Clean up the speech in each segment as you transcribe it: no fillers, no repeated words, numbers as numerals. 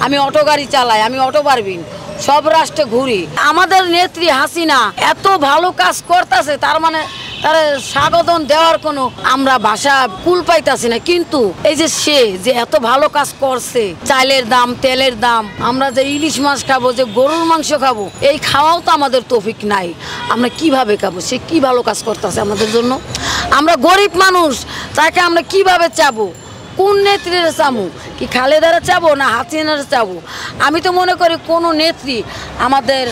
আমি অটো গাড়ি চালাই, আমি অটো পারবিন, সব রাষ্ট্রে ঘুরি। আমাদের নেত্রী হাসিনা এত ভালো কাজ করতেছে, তার মানে তার স্বাগতম দেওয়ার কোনো আমরা ভাষা কুল পাইতাছি না। কিন্তু এই যে সে যে এত ভালো কাজ করছে, চালের দাম, তেলের দাম, আমরা যে ইলিশ মাছ খাবো, যে গরুর মাংস খাবো, এই খাওয়াও তো আমাদের তৌফিক নাই। আমরা কিভাবে খাবো? সে কি ভালো কাজ করতেছে আমাদের জন্য। আমরা গরিব মানুষ, তাকে আমরা কিভাবে চাবো? কোন নেত্রীর চাবো? কি খালেদারে চাবো না হাসিনার চাবো? আমি তো মনে করি কোনো নেত্রী আমাদের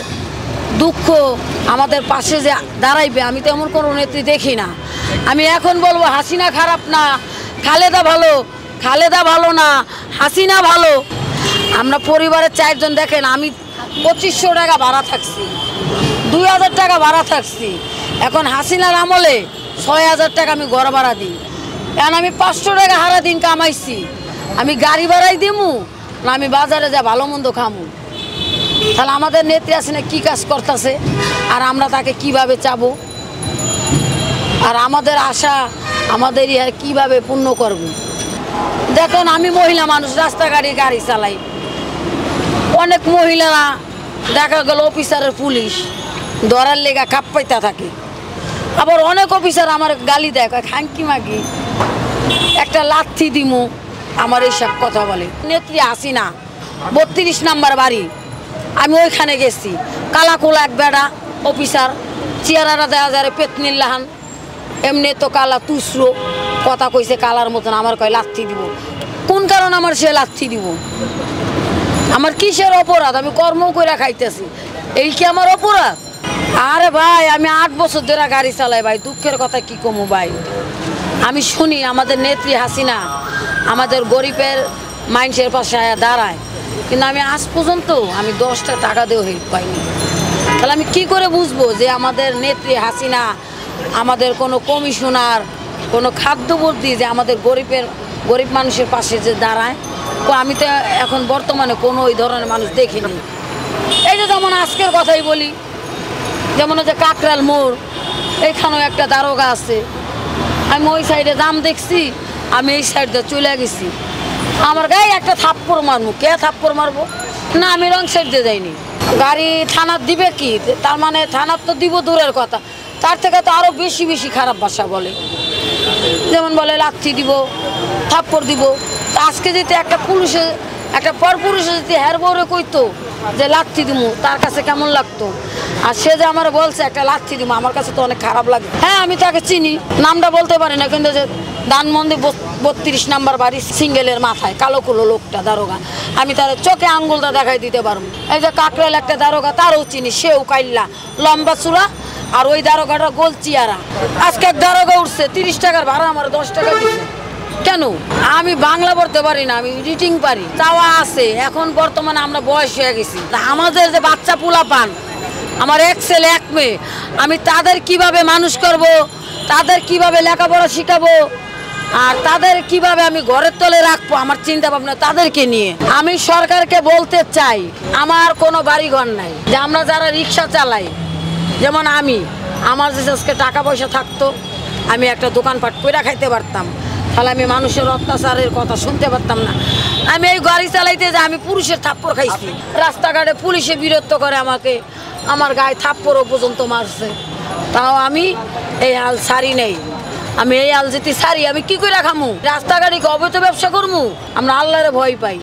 দুঃখ আমাদের পাশে যে দাঁড়াইবে, আমি তো এমন কোনো নেত্রী দেখি না। আমি এখন বলবো হাসিনা খারাপ না, খালেদা ভালো, খালেদা ভালো না, হাসিনা ভালো। আমরা পরিবারের 4 জন, দেখেন আমি 2500 টাকা ভাড়া থাকছি, 2000 টাকা ভাড়া থাকছি। এখন হাসিনার আমলে 6000 টাকা আমি ঘর ভাড়া দিই। এখন আমি 500 টাকা হারা দিন কামাইছি, আমি গাড়ি ভাড়াই দিমু না আমি বাজারে যা ভালো মন্দ খামু? তাহলে আমাদের নেত্রী হাসিনা কি কাজ করতেছে, আর আমরা তাকে কিভাবে চাবো? আর আমাদের আশা আমাদের ইহার কিভাবে পূর্ণ করব? দেখুন আমি মহিলা মানুষ, রাস্তাঘাটে গাড়ি চালাই, অনেক মহিলারা দেখা গেল অফিসারের পুলিশ ধরার লেগা কাপ পাইতা থাকে। আবার অনেক অফিসার আমার গালি দেয়, খাঙ্কি মাগি, একটা লাথি দিমু, আমার এইসব কথা বলে। নেত্রী হাসিনা 32 নাম্বার বাড়ি, আমি ওইখানে গেছি, কালাকুলা এক বেড়া অফিসার, চেয়ারারা দেওয়া যায় পেতনির লাহান, এমনি তো কালা তুসরো, কথা কইছে কালার মতন, আমার কয় লাথি দিব। কোন কারণ আমার সে লাথি দিব? আমার কিসের অপরাধ? আমি কর্ম করে খাইতেছি, এই কি আমার অপরাধ? আরে ভাই আমি 8 বছর ধরে গাড়ি চালাই ভাই, দুঃখের কথা কি কমু ভাই। আমি শুনি আমাদের নেত্রী হাসিনা আমাদের গরিবের মানুষের পাশে দাঁড়ায়, কিন্তু আমি আজ পর্যন্ত আমি 10টা টাকা দিয়েও হেল্প পাইনি। তাহলে আমি কি করে বুঝবো যে আমাদের নেত্রী হাসিনা আমাদের কোনো কমিশনার, কোনো খাদ্যবর্তী যে আমাদের গরিব মানুষের পাশে যে দাঁড়ায়? তো আমি তো এখন বর্তমানে কোনো ওই ধরনের মানুষ দেখিনি। এই যে যেমন আজকের কথাই বলি, যেমন যে কাকরাল মোড়, এইখানেও একটা দারোগা আছে, আমি ওই সাইডে দাম দেখছি, আমি এই সাইডে চলে গেছি, আমার গায়ে একটা থাপ্পড় মারবো। কে থাপ্পড় মারবো? না আমি রং সাইড দিয়ে যাইনি। গাড়ি থানার দিবে কি? তার মানে থানার তো দিব দূরের কথা, তার থেকে তো আরও বেশি বেশি খারাপ ভাষা বলে, যেমন বলে লাথি দিব, থাপ্পড় দিব। তা আজকে যদি একটা পুরুষে, একটা পরপুরুষে যদি হের বউরে কইতো যে লাথি দিব, তার কাছে কেমন লাগতো? আর সে যে আমার বলছে একটা লাথি দিব, আমার কাছে তো অনেক খারাপ লাগে। হ্যাঁ আমি তাকে চিনি, নামটা বলতে পারি না, কিন্তু যে ধানমন্ডি 32 নাম্বার বাড়ি, সিঙ্গেলের মাথায় কালো কুলো লোকটা দারোগা, আমি তার চোখে আঙ্গুলটা দেখাই দিতে পারবো। এই যে কাকরাল একটা দারোগা, তারও চিনি, সেও কাইল্লা, লম্বা চূড়া, আর ওই দারোগাটা গোল চিয়ারা। আজকে এক দারোগা উঠছে 30 টাকার ভাড়া আমার 10 টাকা দিচ্ছে। কেন? আমি বাংলা পড়তে পারি না, আমি রিডিং পারি, চাওয়া আছে। এখন বর্তমানে আমরা বয়স হয়ে গেছি, আমাদের যে বাচ্চা পোলা পান, আমার 1 ছেলে 1 মেয়ে, আমি তাদের কিভাবে মানুষ করব, তাদের কিভাবে লেখাপড়া শিখাবো, আর তাদের কিভাবে আমি ঘরের তলে রাখবো, আমার চিন্তা ভাবনা তাদেরকে নিয়ে। আমি সরকারকে বলতে চাই, আমার কোনো বাড়িঘর নাই, যে আমরা যারা রিক্সা চালাই, যেমন আমার যে আজকে টাকা পয়সা থাকতো, আমি একটা দোকানপাট করে খাইতে পারতাম, তাহলে আমি মানুষের অত্যাচারের কথা শুনতে পারতাম না। আমি এই গাড়ি চালাইতে যে আমি পুরুষের থাপ্পড় খাইছি, রাস্তাঘাটে পুলিশে বিরক্ত করে আমাকে, আমার গায়ে থাপ্পড়ও পর্যন্ত মারছে, তাও আমি এই হাল ছাড়ি নেই। আমি এই হাল যদি ছাড়ি আমি কি করে খামু? রাস্তাঘাটে অবৈধ ব্যবসা করবো? আমরা আল্লাহরে ভয় পাই।